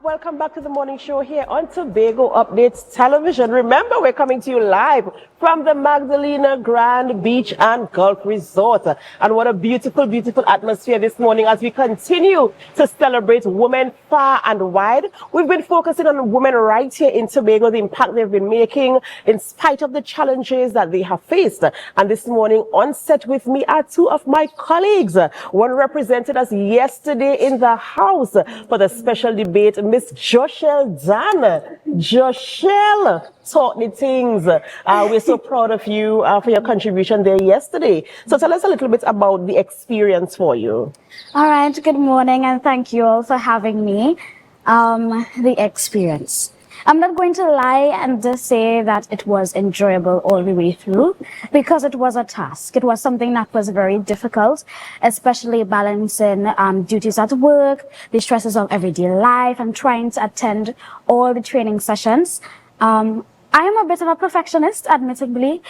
Welcome back to the morning show here on Tobago Updates Television. Remember, we're coming to you live from the Magdalena Grand Beach and Golf Resort. And what a beautiful, beautiful atmosphere this morning as we continue to celebrate women far and wide. We've been focusing on women right here in Tobago, the impact they've been making in spite of the challenges that they have faced. And this morning on set with me are two of my colleagues. One represented us yesterday in the house for the special debate, Miss Joeshel Dann. Joeshel, talk me things. We're so proud of you for your contribution there yesterday. So tell us a little bit about the experience for you. All right, good morning and thank you all for having me. The experience. I'm not going to lie and just say that it was enjoyable all the way through because it was a task. It was something that was very difficult, especially balancing duties at work, the stresses of everyday life, and trying to attend all the training sessions. I am a bit of a perfectionist, admittedly.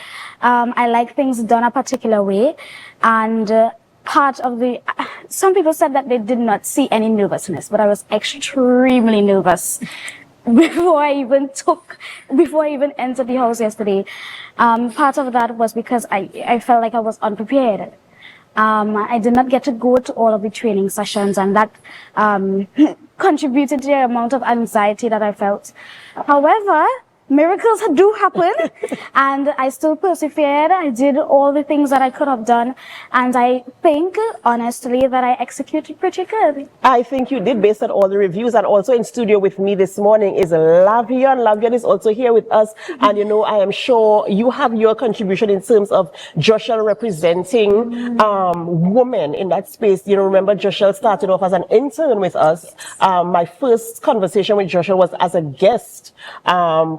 I like things done a particular way, and part of the, some people said that they did not see any nervousness, but I was extremely nervous before I even entered the house yesterday. Part of that was because I felt like I was unprepared. I did not get to go to all of the training sessions, and that contributed to the amount of anxiety that I felt. However, miracles do happen, and I still persevered. I did all the things that I could have done, and I think, honestly, that I executed pretty good. I think you did, based on all the reviews. And also in studio with me this morning is Lavian. Lavian is also here with us, and you know, I am sure you have your contribution in terms of Joeshel representing women in that space. You know, remember Joeshel started off as an intern with us. My first conversation with Joeshel was as a guest.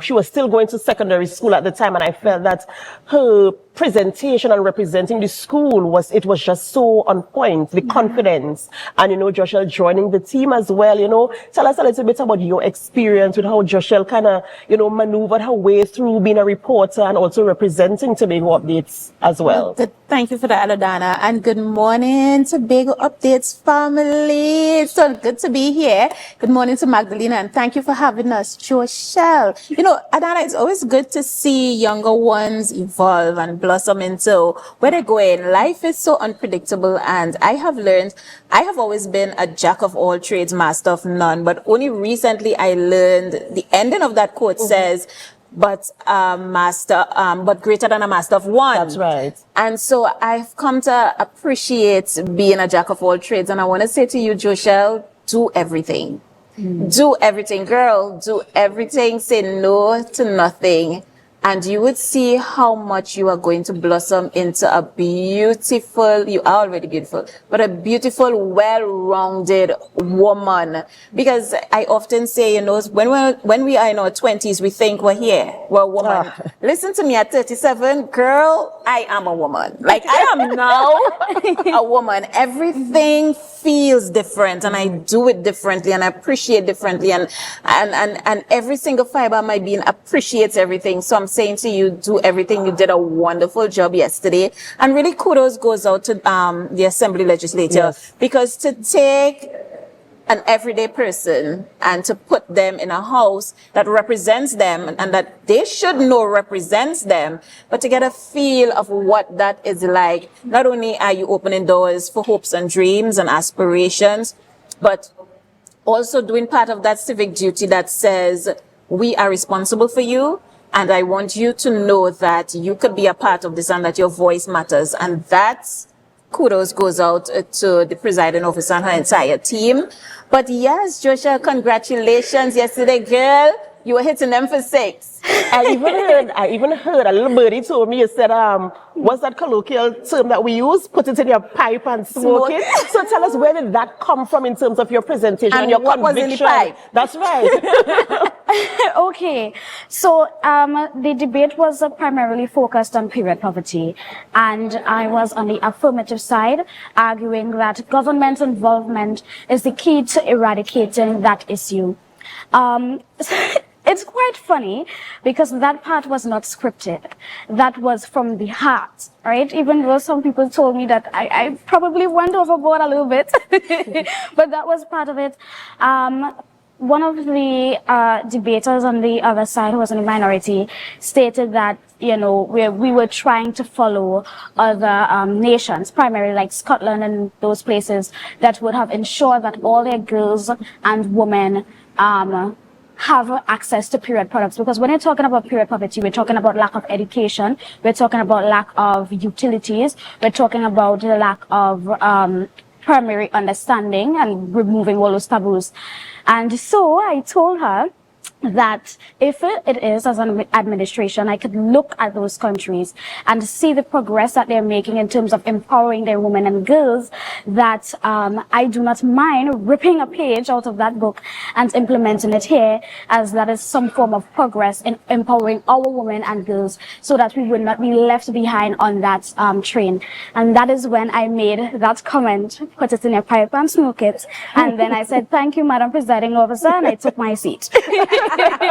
She was still going to secondary school at the time, and I felt that her presentation and representing the school was just so on point, the confidence. And you know, Joeshel joining the team as well. You know, tell us a little bit about your experience with how Joeshel kind of, you know, maneuvered her way through being a reporter and also representing Tobago Updates as well. Thank you for that, Adanna, and good morning, Tobago Updates family. It's so good to be here. Good morning to Magdalena, and thank you for having us, Joeshel. You know, Adanna, it's always good to see younger ones evolve and blossom into where they're going. Life is so unpredictable, and I have always been a jack of all trades, master of none, but only recently I learned the ending of that quote says, but greater than a master of one. That's right. And so I've come to appreciate being a jack of all trades. And I want to say to you, Joeshel, do everything. Do everything, girl. Do everything. Say no to nothing. And you would see how much you are going to blossom into a beautiful, you are already beautiful, but a beautiful, well-rounded woman. Because I often say, you know, when we are in our 20s, we think we're here, we're a woman. Listen to me, at 37, girl, I am a woman. Like, I am now a woman. Everything feels different, and I do it differently, and I appreciate differently, and every single fiber of my being appreciates everything. So I'm saying to you, do everything. You did a wonderful job yesterday, and really kudos goes out to the Assembly legislature, because to take an everyday person and to put them in a house that represents them and that they should know represents them, but to get a feel of what that is like. Not only are you opening doors for hopes and dreams and aspirations, but also doing part of that civic duty that says, we are responsible for you, and I want you to know that you could be a part of this and that your voice matters. And that's kudos goes out to the presiding officer and her entire team. But yes, Joeshel, congratulations yesterday, girl. You were hitting them for 6. I even heard a little birdie told me, you said, what's that colloquial term that we use? Put it in your pipe and smoke it. So tell us, where did that come from in terms of your presentation and your what conviction? Was in the pipe? That's right. Okay, so the debate was primarily focused on period poverty, and I was on the affirmative side, arguing that government involvement is the key to eradicating that issue. It's quite funny because that part was not scripted. That was from the heart, right? Even though some people told me that I probably went overboard a little bit, but that was part of it. one of the debaters on the other side, who was in the minority, stated that, you know, we were trying to follow other nations, primarily like Scotland and those places, that would have ensured that all their girls and women have access to period products. Because when you're talking about period poverty, we're talking about lack of education, we're talking about lack of utilities, we're talking about the lack of primary understanding and removing all those taboos. And so I told her that if it is as an administration, I could look at those countries and see the progress that they're making in terms of empowering their women and girls, that I do not mind ripping a page out of that book and implementing it here, as that is some form of progress in empowering our women and girls, so that we would not be left behind on that train. And that is when I made that comment, put it in your pipe and smoke it, and then I said, "Thank you, Madam Presiding Officer," and I took my seat.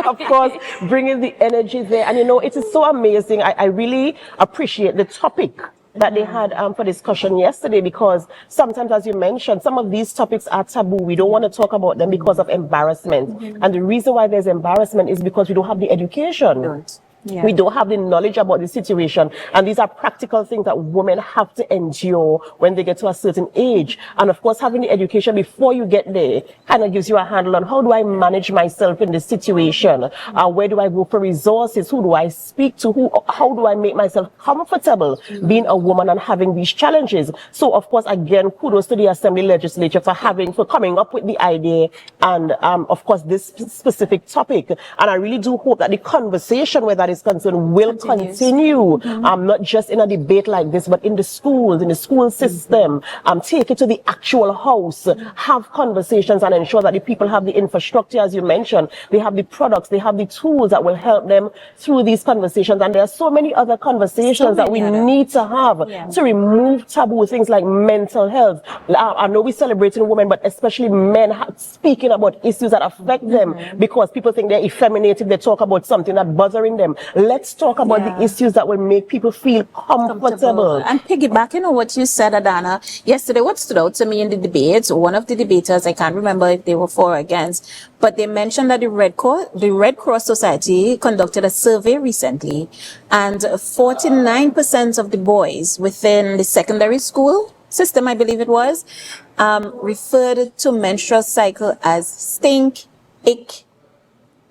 Of course, bringing the energy there. And you know, it is so amazing. I really appreciate the topic that they had for discussion yesterday, because sometimes, as you mentioned, some of these topics are taboo. We don't want to talk about them because of embarrassment. And the reason why there's embarrassment is because we don't have the education. Yeah. We don't have the knowledge about the situation. And these are practical things that women have to endure when they get to a certain age. And of course, having the education before you get there kind of gives you a handle on how do I manage myself in this situation? Where do I go for resources? Who do I speak to? How do I make myself comfortable being a woman and having these challenges? So of course, again, kudos to the Assembly Legislature for coming up with the idea and of course, this specific topic. And I really do hope that the conversation where that is concerned will continue, not just in a debate like this, but in the schools, in the school system, take it to the actual house, have conversations and ensure that the people have the infrastructure, as you mentioned, they have the products, they have the tools that will help them through these conversations. And there are so many other conversations that we need to have to remove taboo, things like mental health. I know we're celebrating women, but especially men speaking about issues that affect them, because people think they're effeminate if they talk about something that's bothering them. Let's talk about the issues that will make people feel comfortable. And piggybacking on what you said, Adanna, yesterday, what stood out to me in the debates, one of the debaters, I can't remember if they were for or against, but they mentioned that the Red Cross Society conducted a survey recently, and 49% of the boys within the secondary school system, I believe it was, referred to menstrual cycle as stink, ick,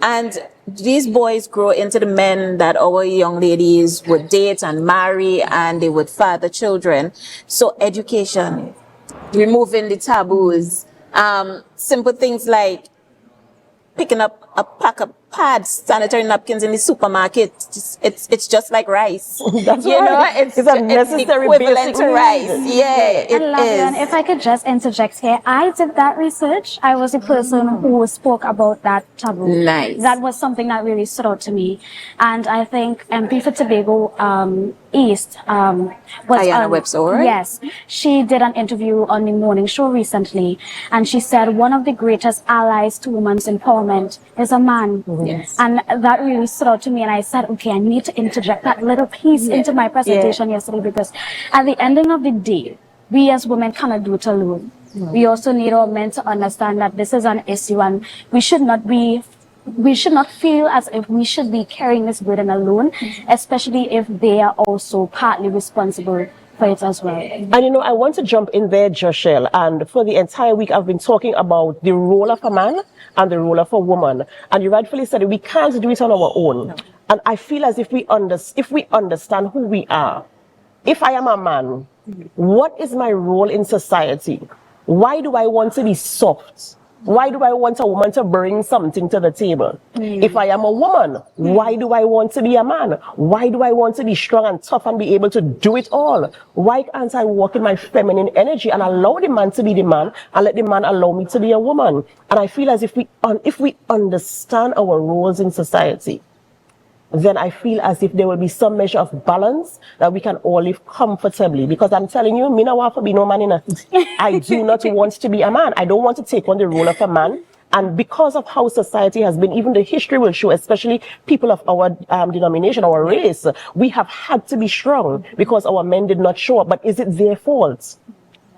and these boys grow into the men that our young ladies would date and marry, and they would father children. So education, removing the taboos, simple things like picking up a pack of pads, sanitary napkins in the supermarket. It's just like rice. That's you know, it's a necessary equivalent to rice. need. Yeah, it is. And if I could just interject here, I did that research. I was the person who spoke about that taboo. Nice. That was something that really stood out to me. And I think MP for Tobago East was Adanna Webster, right? Yes. She did an interview on the morning show recently, and she said one of the greatest allies to women's empowerment is a man. Yes. And that really stood out to me, and I said, okay, I need to interject that little piece into my presentation yesterday, because at the ending of the day, we as women cannot do it alone. We also need our men to understand that this is an issue, and we should not feel as if we should be carrying this burden alone, especially if they are also partly responsible for it as well. And you know, I want to jump in there, Joeshel, and for the entire week I've been talking about the role of a man and the role of a woman. And you rightfully said it, we can't do it on our own. No. And I feel as if we understand who we are. If I am a man, what is my role in society? Why do I want to be soft? Why do I want a woman to bring something to the table? If I am a woman, why do I want to be a man? Why do I want to be strong and tough and be able to do it all? Why can't I walk in my feminine energy and allow the man to be the man and let the man allow me to be a woman? And I feel as if we understand our roles in society, then I feel as if there will be some measure of balance that we can all live comfortably. Because I'm telling you, me no want to be no man in a. I do not want to be a man. I don't want to take on the role of a man. And because of how society has been, even the history will show, especially people of our denomination, our race, we have had to be strong because our men did not show up. But is it their fault?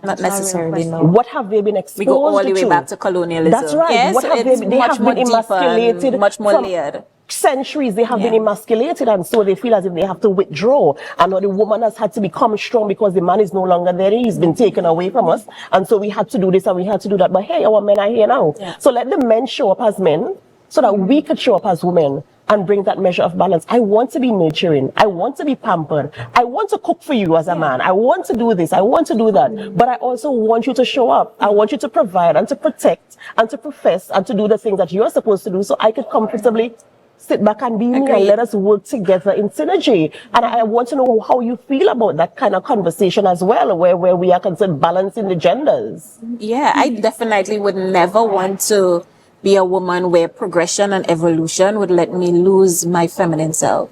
Not necessarily, no. What have they been exposed We go all the way to? back to colonialism. That's right. Yes, What have it's they much have more been deeper and emasculated much more from layered. centuries. They have been Yeah. emasculated, and so they feel as if they have to withdraw. And now the woman has had to become strong because the man is no longer there. He's been taken away from us, and so we had to do this and we had to do that. But hey, our men are here now. Yeah. So let the men show up as men, so that we could show up as women and bring that measure of balance. I want to be nurturing. I want to be pampered. I want to cook for you as a man. I want to do this. I want to do that. But I also want you to show up. I want you to provide and to protect and to profess and to do the things that you're supposed to do, so I could comfortably sit back and be me and Agreed. let us work together in synergy. And I want to know how you feel about that kind of conversation as well, where we are concerned balancing the genders. Yeah, I definitely would never want to be a woman where progression and evolution would let me lose my feminine self.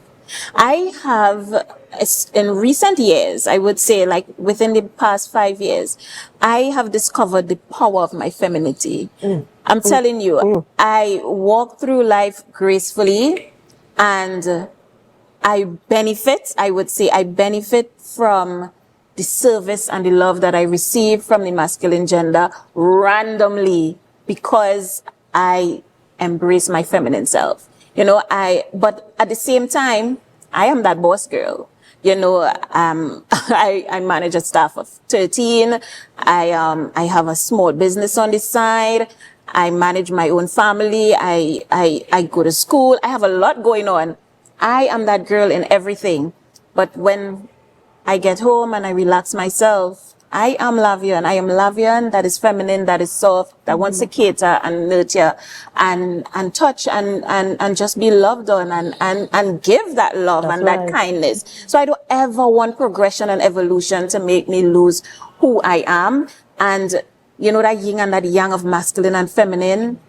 I have, in recent years, I would say like within the past 5 years, I have discovered the power of my femininity. I'm telling you, I walk through life gracefully, and I benefit from the service and the love that I receive from the masculine gender randomly because I embrace my feminine self. But at the same time, I am that boss girl. I manage a staff of 13. I have a small business on the side. I manage my own family. I go to school. I have a lot going on. I am that girl in everything. But when I get home and I relax myself, I am Lavian. I am Lavian that is feminine, that is soft, that wants to cater and nurture and touch and just be loved on and give that love. That's and right. That kindness. So I don't ever want progression and evolution to make me lose who I am. And that yin and that yang of masculine and feminine,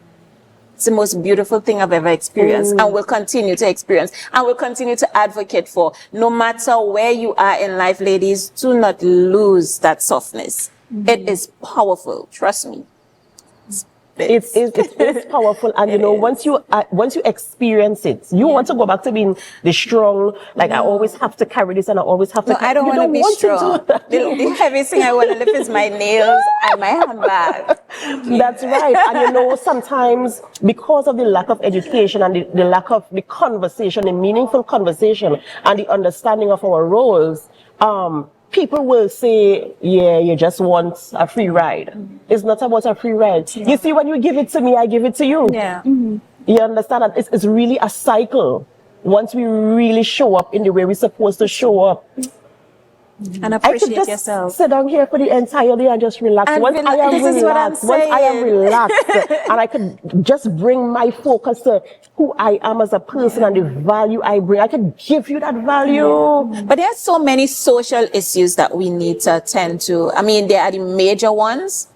it's the most beautiful thing I've ever experienced and will continue to experience and will continue to advocate for. No matter where you are in life, ladies, do not lose that softness. It is powerful. Trust me. It is powerful, and once you experience it, you want to go back to being the strong. Like I always have to carry this, and I always have to. No, I don't want to be strong. The heaviest thing I want to lift is my nails and my handbag. That's right, and sometimes because of the lack of education and the lack of the conversation, the meaningful conversation, and the understanding of our roles, people will say, yeah, you just want a free ride. It's not about a free ride. Yeah. You see, when you give it to me, I give it to you. Yeah. You understand that? It's really a cycle. Once we really show up in the way we're supposed to show up. And appreciate I could just yourself. sit down here for the entire day and just relax. Once I am relaxed, and I could just bring my focus to who I am as a person and the value I bring, I could give you that value. But there are so many social issues that we need to attend to. I mean, there are the major ones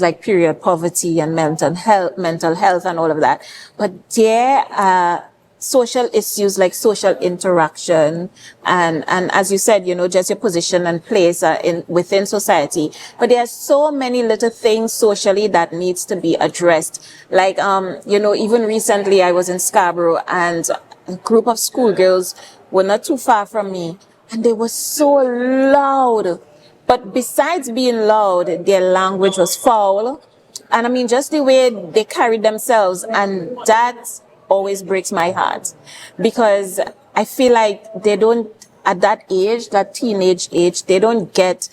like period poverty and mental health and all of that. But there are social issues like social interaction and as you said, just your position and place within society. But there are so many little things socially that needs to be addressed. Like, even recently I was in Scarborough and a group of schoolgirls were not too far from me and they were so loud. But besides being loud, their language was foul. And I mean, just the way they carried themselves, and that always breaks my heart because I feel like they don't, at that age, that teenage age, they don't get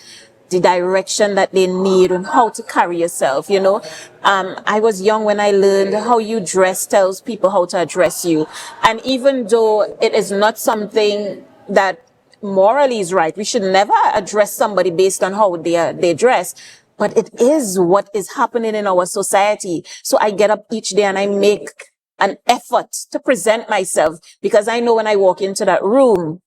the direction that they need on how to carry yourself. I was young when I learned how you dress tells people how to address you. And even though it is not something that morally is right, we should never address somebody based on how they dress. But it is what is happening in our society. So I get up each day and I make an effort to present myself because I know when I walk into that room,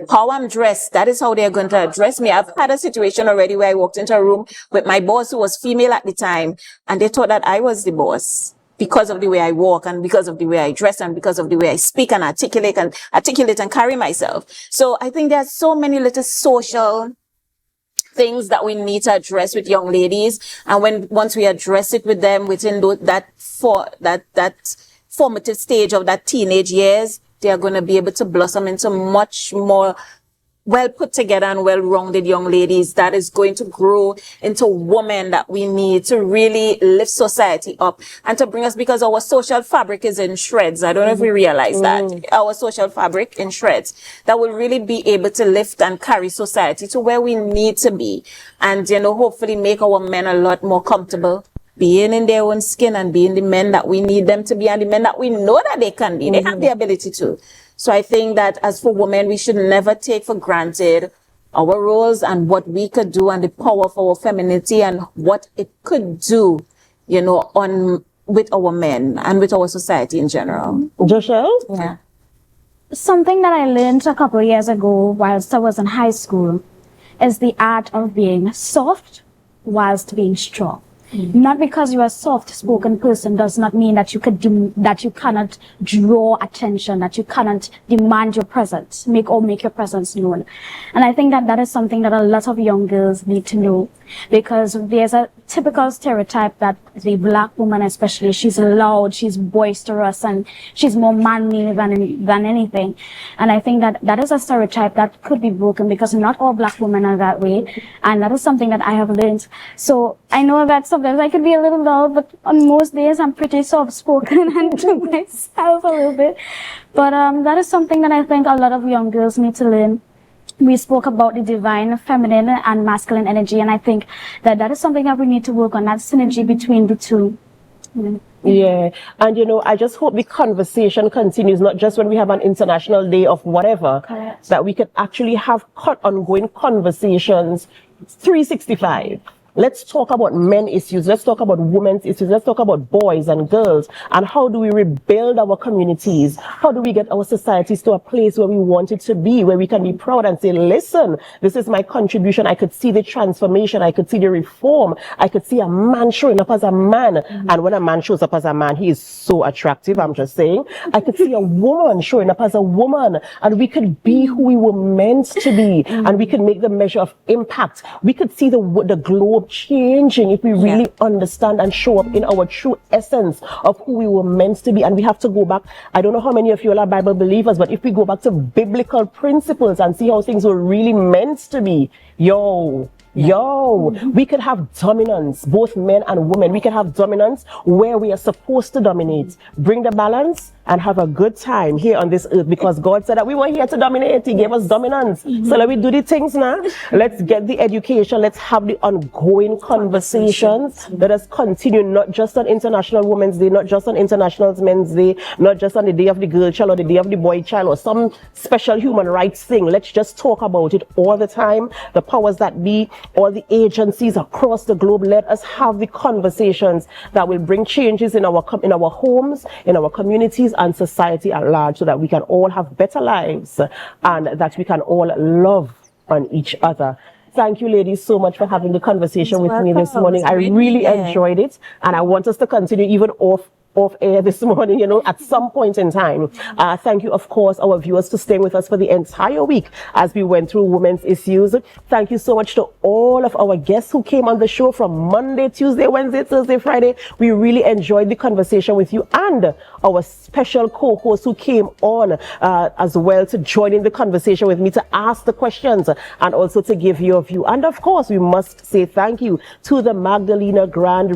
how I'm dressed, that is how they're going to address me. I've had a situation already where I walked into a room with my boss who was female at the time, and they thought that I was the boss because of the way I walk and because of the way I dress and because of the way I speak and articulate and carry myself. So I think there's so many little social things that we need to address with young ladies, and once we address it with them within that formative stage of that teenage years, they are going to be able to blossom into much more well put together and well-rounded young ladies that is going to grow into women that we need to really lift society up and to bring us, because our social fabric is in shreds. I don't know if we realize that. Our social fabric in shreds that will really be able to lift and carry society to where we need to be. And, you know, hopefully make our men a lot more comfortable being in their own skin and being the men that we need them to be and the men that we know that they can be. They have the ability to. So I think that as for women, we should never take for granted our roles and what we could do and the power of our femininity and what it could do, you know, with our men and with our society in general. Joeshel? Yeah. Something that I learned a couple of years ago whilst I was in high school is the art of being soft whilst being strong. Not because you're a soft-spoken person does not mean that you cannot draw attention, that you cannot demand your presence, make your presence known. And I think that is something that a lot of young girls need to know, because there's a typical stereotype that the black woman especially, she's loud, she's boisterous, and she's more manly than anything. And I think that is a stereotype that could be broken, because not all black women are that way. And that is something that I have learned. So I know that sometimes I could be a little loud, but on most days I'm pretty soft-spoken and to myself a little bit. But that is something that I think a lot of young girls need to learn. We spoke about the divine feminine and masculine energy, and I think that is something that we need to work on, that synergy between the two. Yeah, and you know, I just hope the conversation continues, not just when we have an international day of whatever, Correct. that we can actually have ongoing conversations 365. Let's talk about men issues. Let's talk about women's issues. Let's talk about boys and girls. And how do we rebuild our communities? How do we get our societies to a place where we want it to be, where we can be proud and say, listen, this is my contribution. I could see the transformation. I could see the reform. I could see a man showing up as a man. And when a man shows up as a man, he is so attractive. I'm just saying. I could see a woman showing up as a woman. And we could be who we were meant to be. And we could make the measure of impact. We could see the globe changing if we really understand and show up in our true essence of who we were meant to be. And we have to go back. I don't know how many of you all are Bible believers, but if we go back to biblical principles and see how things were really meant to be, we could have dominance, both men and women. We can have dominance where we are supposed to dominate. Bring the balance and have a good time here on this earth, because God said that we were here to dominate. He gave us dominance. So let me do the things now. Let's get the education. Let's have the ongoing conversations. Let us continue, not just on International Women's Day, not just on International Men's Day, not just on the Day of the Girl Child or the Day of the Boy Child or some special human rights thing. Let's just talk about it all the time. The powers that be, all the agencies across the globe, let us have the conversations that will bring changes in our homes, in our communities, and society at large, so that we can all have better lives and that we can all love on each other. Thank you, ladies, so much for having the conversation with me this morning. I really enjoyed it, and I want us to continue even off air this morning, you know, at some point in time. Thank you, of course, our viewers, for staying with us for the entire week as we went through women's issues. Thank you so much to all of our guests who came on the show from Monday, Tuesday, Wednesday, Thursday, Friday. We really enjoyed the conversation with you, and our special co-hosts who came on as well to join in the conversation with me, to ask the questions and also to give your view. And of course, we must say thank you to the Magdalena Grand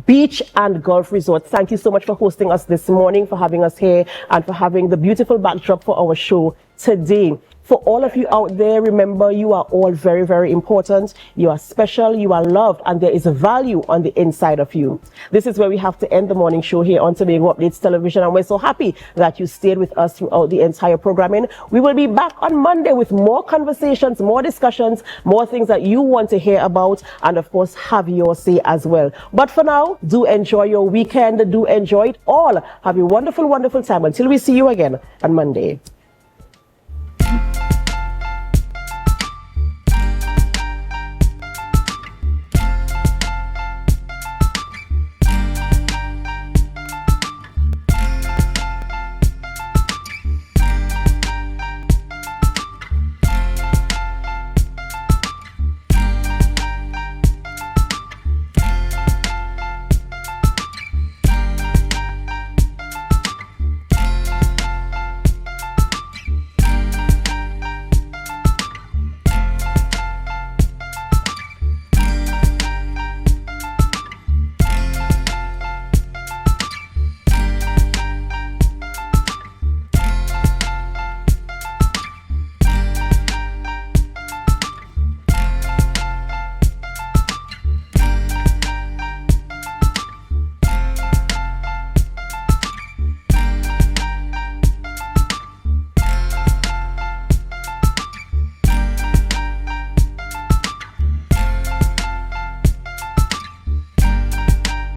Beach and Golf Resort. Thank you so much for hosting us this morning, for having us here, and for having the beautiful backdrop for our show today. For all of you out there, remember, you are all very, very important. You are special, you are loved, and there is a value on the inside of you. This is where we have to end the morning show here on Tobago Updates Television, and we're so happy that you stayed with us throughout the entire programming. We will be back on Monday with more conversations, more discussions, more things that you want to hear about, and of course, have your say as well. But for now, do enjoy your weekend. Do enjoy it all. Have a wonderful, wonderful time until we see you again on Monday.